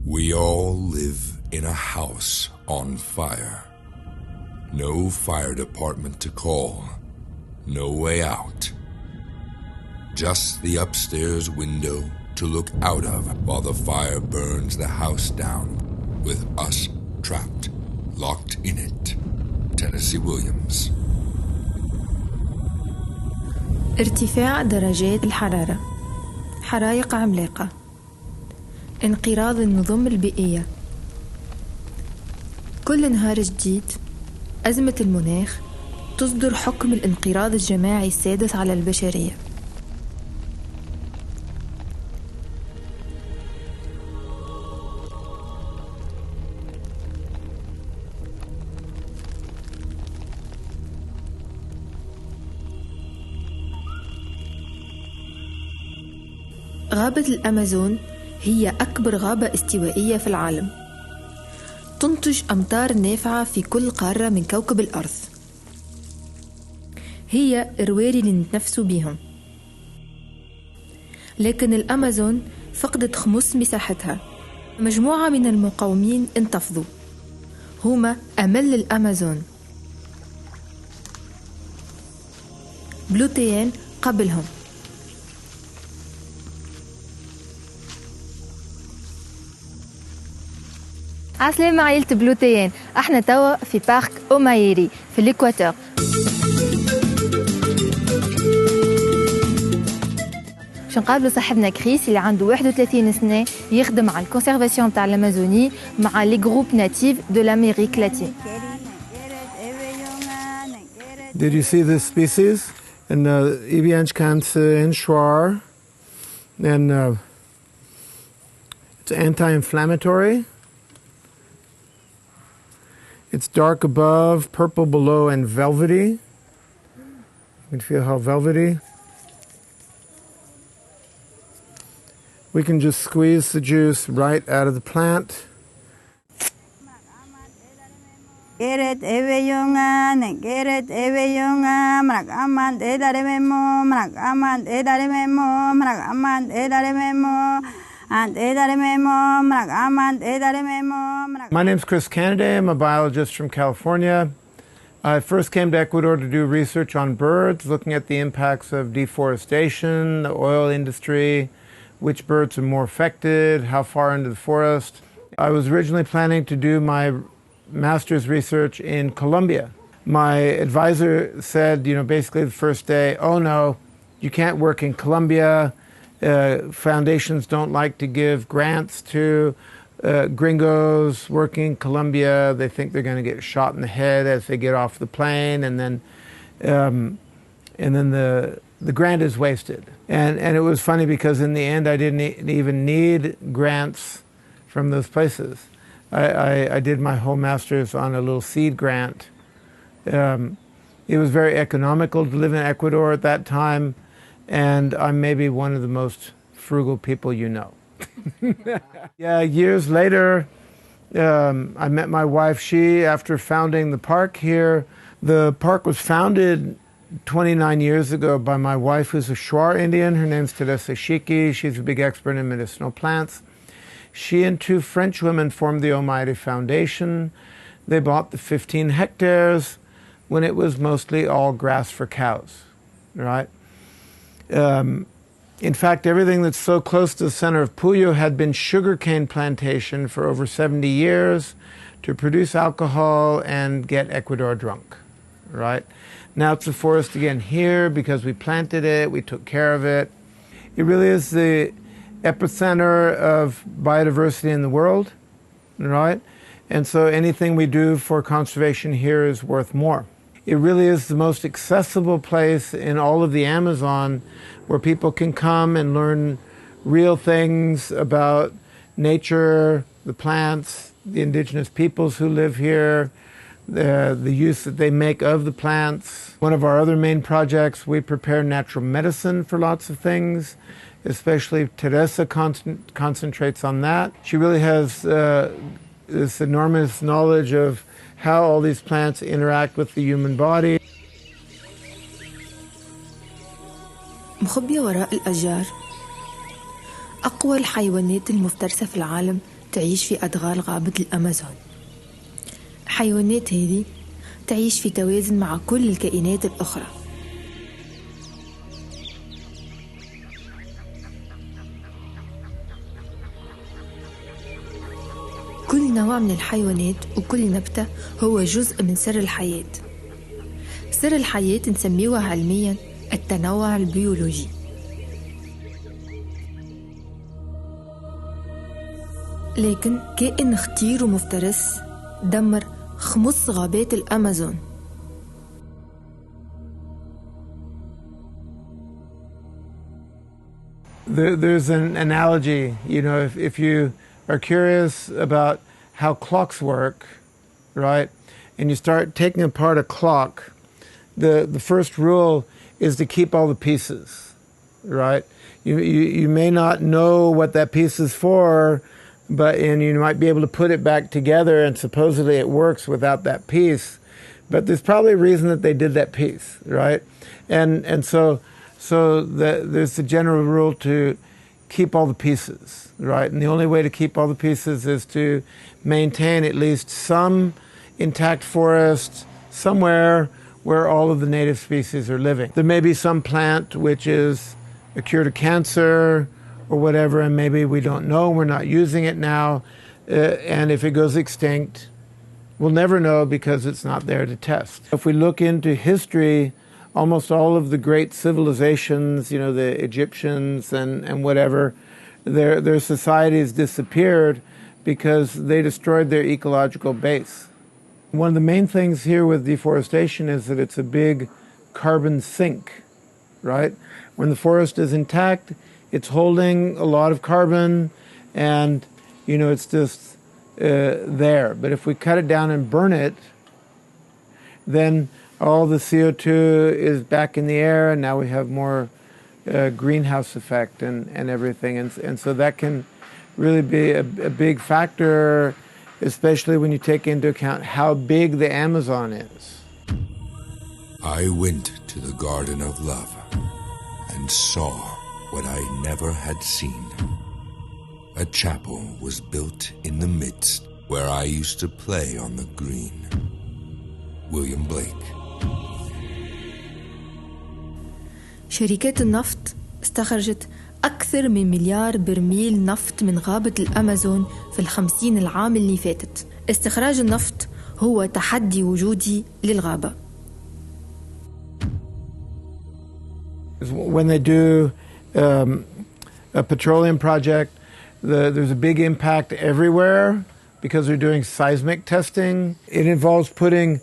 We all live in a house on fire. No fire department to call. No way out. Just the upstairs window to look out of while the fire burns the house down, with us trapped, locked in it. Tennessee Williams. ارتفاع درجات الحرارة، حرائق عملاقة، انقراض النظم البيئية. كل نهار جديد أزمة المناخ تصدر حكم الانقراض الجماعي السادس على البشرية. غابة الامازون هي أكبر غابة استوائية في العالم، تنتج أمطار نافعة في كل قارة من كوكب الأرض. هي الرواري اللي نتنفسوا بيهم، لكن الامازون فقدت خمس مساحتها. مجموعة من المقاومين انتفضوا، هما أمل الامازون. بلوتيان قبلهم. عسلامة عائلة بلوتيان، احنا توا في بارك أومايري في الإكوادور. باش نقابلوا صاحبنا كريس اللي عنده 31 سنة، يخدم على الكونسيرفاسيون تاع الامازوني مع لي جروب ناتيف دو l'Amérique latine. Did you see this species? And in Schwar, and it's anti-inflammatory. It's dark above, purple below, and velvety. You can feel how velvety. We can just squeeze the juice right out of the plant. My name's Chris Cannaday. I'm a biologist from California. I first came to Ecuador to do research on birds, looking at the impacts of deforestation, the oil industry, which birds are more affected, how far into the forest. I was originally planning to do my master's research in Colombia. My advisor said, basically the first day, oh no, you can't work in Colombia. Foundations don't like to give grants to gringos working in Colombia. They think they're going to get shot in the head as they get off the plane, and then the grant is wasted. And it was funny because in the end I didn't even need grants from those places. I did my whole master's on a little seed grant. It was very economical to live in Ecuador at that time, and I'm maybe one of the most frugal people you know. Yeah, years later, I met my wife. After founding the park here, the park was founded 29 years ago by my wife, who's a Shuar Indian. Her name's Teresa Shiki. She's a big expert in medicinal plants. She and two French women formed the Almighty Foundation. They bought the 15 hectares when it was mostly all grass for cows, right? In fact, everything that's so close to the center of Puyo had been sugarcane plantation for over 70 years to produce alcohol and get Ecuador drunk, right? Now it's a forest again here because we planted it, we took care of it. It really is the epicenter of biodiversity in the world, right? And so anything we do for conservation here is worth more. It really is the most accessible place in all of the Amazon where people can come and learn real things about nature, the plants, the indigenous peoples who live here, the use that they make of the plants. One of our other main projects, we prepare natural medicine for lots of things, especially Teresa concentrates on that. She really has this enormous knowledge of how all these plants interact with the human body. مخبية وراء الأشجار أقوى الحيوانات المفترسة في العالم تعيش في أدغال غابة الأمازون. الحيوانات هذه تعيش في توازن مع كل الكائنات الأخرى. كل نوع من الحيوانات وكل نبتة هو جزء من سر الحياة. سر الحياة نسميوه علميا التنوع البيولوجي. لكن كائن خطير ومفترس دمر 5 غابات الأمازون. There's an analogy, if you are curious about how clocks work, right, and you start taking apart a clock, the first rule is to keep all the pieces, right? You may not know what that piece is for, and you might be able to put it back together, and supposedly it works without that piece, but there's probably a reason that they did that piece, right? And so there's the general rule to keep all the pieces, right? And the only way to keep all the pieces is to maintain at least some intact forest somewhere where all of the native species are living. There may be some plant which is a cure to cancer or whatever, and maybe we don't know, we're not using it now, and if it goes extinct, we'll never know because it's not there to test. If we look into history, almost all of the great civilizations, the Egyptians and whatever, their societies disappeared because they destroyed their ecological base. One of the main things here with deforestation is that it's a big carbon sink, right? When the forest is intact, it's holding a lot of carbon and, it's just there. But if we cut it down and burn it, then all the CO2 is back in the air, and now we have more greenhouse effect and everything. And so that can really be a big factor, especially when you take into account how big the Amazon is. I went to the Garden of Love and saw what I never had seen. A chapel was built in the midst where I used to play on the green. William Blake. شركات النفط استخرجت أكثر من 1 مليار برميل نفط من غابة الأمازون في 50 العام اللي فاتت. استخراج النفط هو تحدي وجودي للغابة. When they do a petroleum project, there's a big impact everywhere because they're doing seismic testing. It involves putting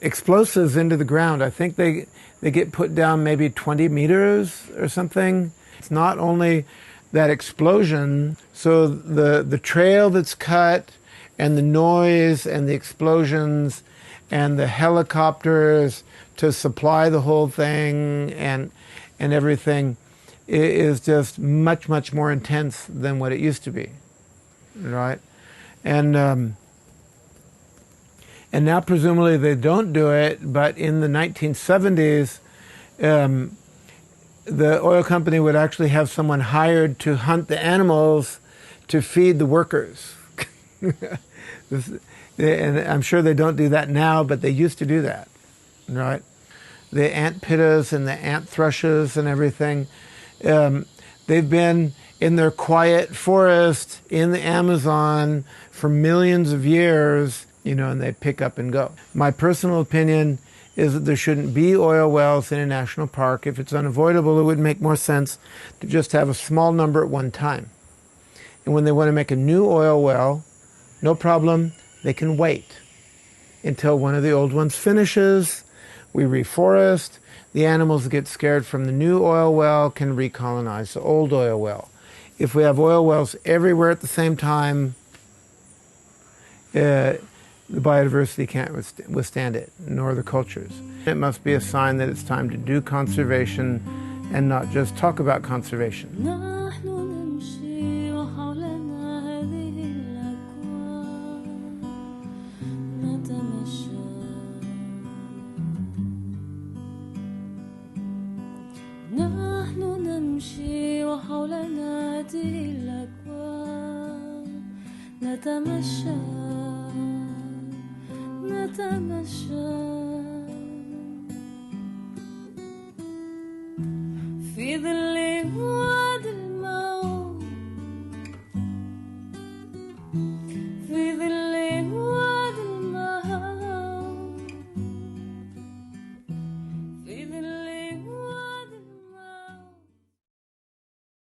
explosives into the ground. I think they get put down maybe 20 meters or something. It's not only that explosion, so the trail that's cut and the noise and the explosions and the helicopters to supply the whole thing and everything is just much, much more intense than what it used to be, right? And now presumably they don't do it, but in the 1970s, the oil company would actually have someone hired to hunt the animals to feed the workers. And I'm sure they don't do that now, but they used to do that, right? The ant pittas and the ant thrushes and everything, they've been in their quiet forest in the Amazon for millions of years, and they pick up and go. My personal opinion is that there shouldn't be oil wells in a national park. If it's unavoidable, it would make more sense to just have a small number at one time. And when they want to make a new oil well, no problem, they can wait until one of the old ones finishes. We reforest, the animals get scared from the new oil well, can recolonize the old oil well. If we have oil wells everywhere at the same time, the biodiversity can't withstand it, nor the cultures. It must be a sign that it's time to do conservation and not just talk about conservation. نحن نمشي وحولنا هذه الأكوان نتمشى نتمشى في ظل